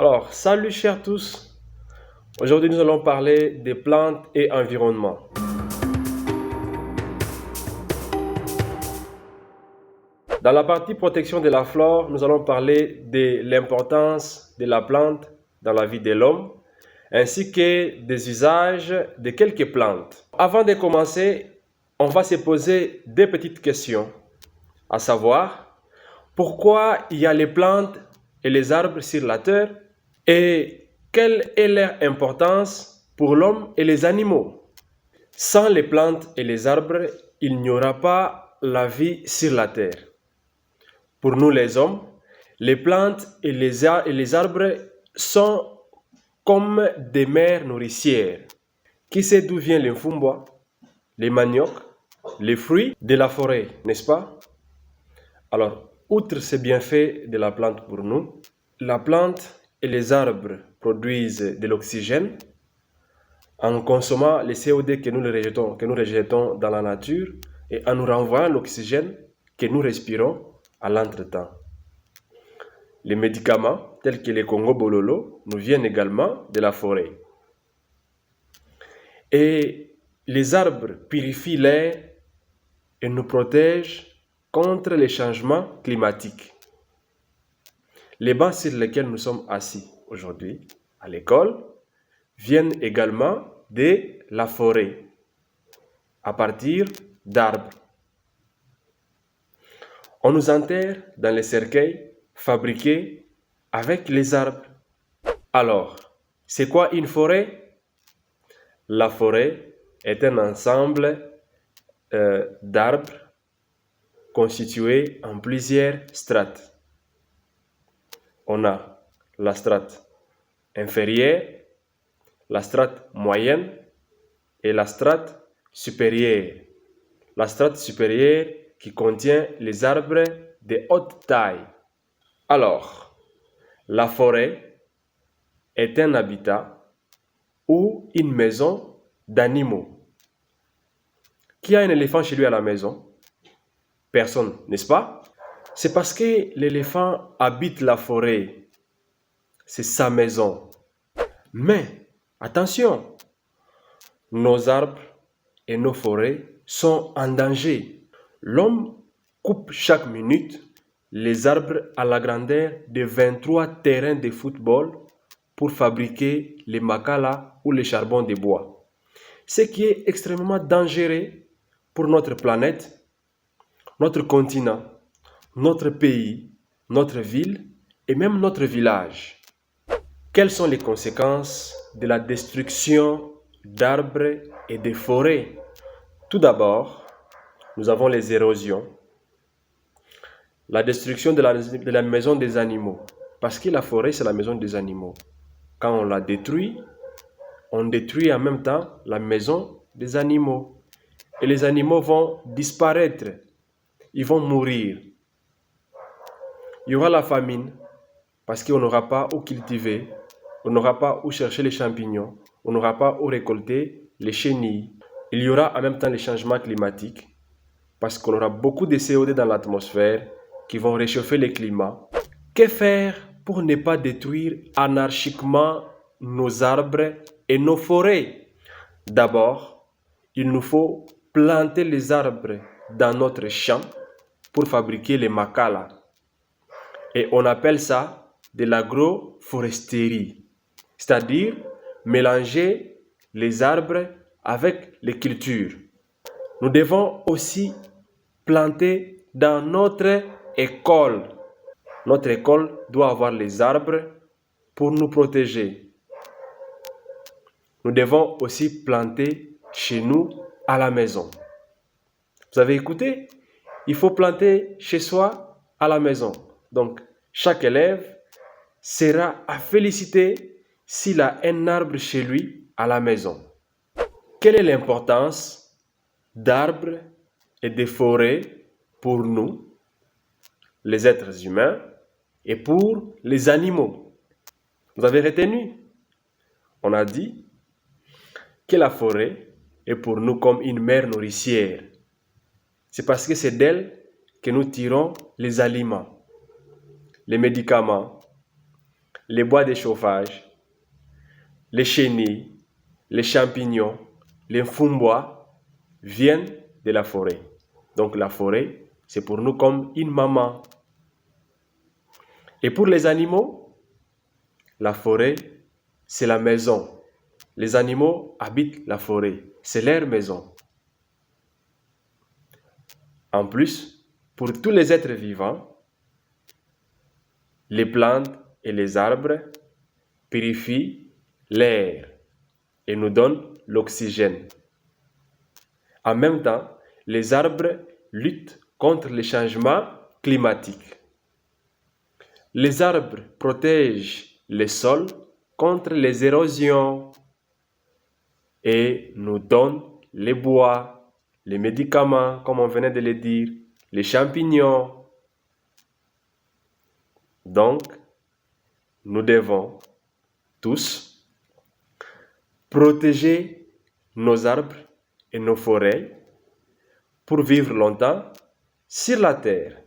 Alors, salut chers tous. Aujourd'hui, nous allons parler des plantes et environnement. Dans la partie protection de la flore, nous allons parler de l'importance de la plante dans la vie de l'homme, ainsi que des usages de quelques plantes. Avant de commencer, on va se poser des petites questions, à savoir, pourquoi il y a les plantes et les arbres sur la terre et quelle est leur importance pour l'homme et les animaux. Sans les plantes et les arbres, il n'y aura pas la vie sur la terre. Pour nous les hommes, les plantes et les arbres sont comme des mères nourricières. Qui sait d'où vient le fumbois, les maniocs, les fruits de la forêt, n'est-ce pas? Alors, outre ces bienfaits de la plante pour nous, la plante et les arbres produisent de l'oxygène en consommant le CO2 que nous rejetons dans la nature et en nous renvoyant l'oxygène que nous respirons à l'entretemps. Les médicaments tels que les Congo Bololo nous viennent également de la forêt. Et les arbres purifient l'air et nous protègent contre les changements climatiques. Les bancs sur lesquels nous sommes assis aujourd'hui à l'école viennent également de la forêt, à partir d'arbres. On nous enterre dans les cercueils fabriqués avec les arbres. Alors, c'est quoi une forêt? La forêt est un ensemble d'arbres constitués en plusieurs strates. On a la strate inférieure, la strate moyenne et la strate supérieure. La strate supérieure qui contient les arbres de haute taille. Alors, la forêt est un habitat ou une maison d'animaux. Qui a un éléphant chez lui à la maison? Personne, n'est-ce pas? C'est parce que l'éléphant habite la forêt. C'est sa maison. Mais, attention, nos arbres et nos forêts sont en danger. L'homme coupe chaque minute les arbres à la grandeur de 23 terrains de football pour fabriquer les makala ou les charbons de bois. Ce qui est extrêmement dangereux pour notre planète, notre continent, notre pays, notre ville et même notre village. Quelles sont les conséquences de la destruction d'arbres et de forêts? Tout d'abord, nous avons les érosions, la destruction de la maison des animaux, parce que la forêt, c'est la maison des animaux. Quand on la détruit, on détruit en même temps la maison des animaux. Et les animaux vont disparaître, ils vont mourir. Il y aura la famine, parce qu'on n'aura pas où cultiver, on n'aura pas où chercher les champignons, on n'aura pas où récolter les chenilles. Il y aura en même temps les changements climatiques, parce qu'on aura beaucoup de CO2 dans l'atmosphère qui vont réchauffer le climat. Que faire pour ne pas détruire anarchiquement nos arbres et nos forêts? D'abord, il nous faut planter les arbres dans notre champ pour fabriquer les makala. Et on appelle ça de l'agroforesterie, c'est-à-dire mélanger les arbres avec les cultures. Nous devons aussi planter dans notre école. Notre école doit avoir les arbres pour nous protéger. Nous devons aussi planter chez nous à la maison. Vous avez écouté? Il faut planter chez soi à la maison. Donc, chaque élève sera à féliciter s'il a un arbre chez lui à la maison. Quelle est l'importance d'arbres et de forêts pour nous, les êtres humains, et pour les animaux? Vous avez retenu? On a dit que la forêt est pour nous comme une mère nourricière. C'est parce que c'est d'elle que nous tirons les aliments, les médicaments, les bois de chauffage, les chenilles, les champignons, les fumbois viennent de la forêt. Donc la forêt, c'est pour nous comme une maman. Et pour les animaux, la forêt, c'est la maison. Les animaux habitent la forêt, c'est leur maison. En plus, pour tous les êtres vivants, les plantes et les arbres purifient l'air et nous donnent l'oxygène. En même temps, les arbres luttent contre les changements climatiques. Les arbres protègent les sols contre les érosions et nous donnent les bois, les médicaments, comme on venait de le dire, les champignons. Donc, nous devons tous protéger nos arbres et nos forêts pour vivre longtemps sur la terre.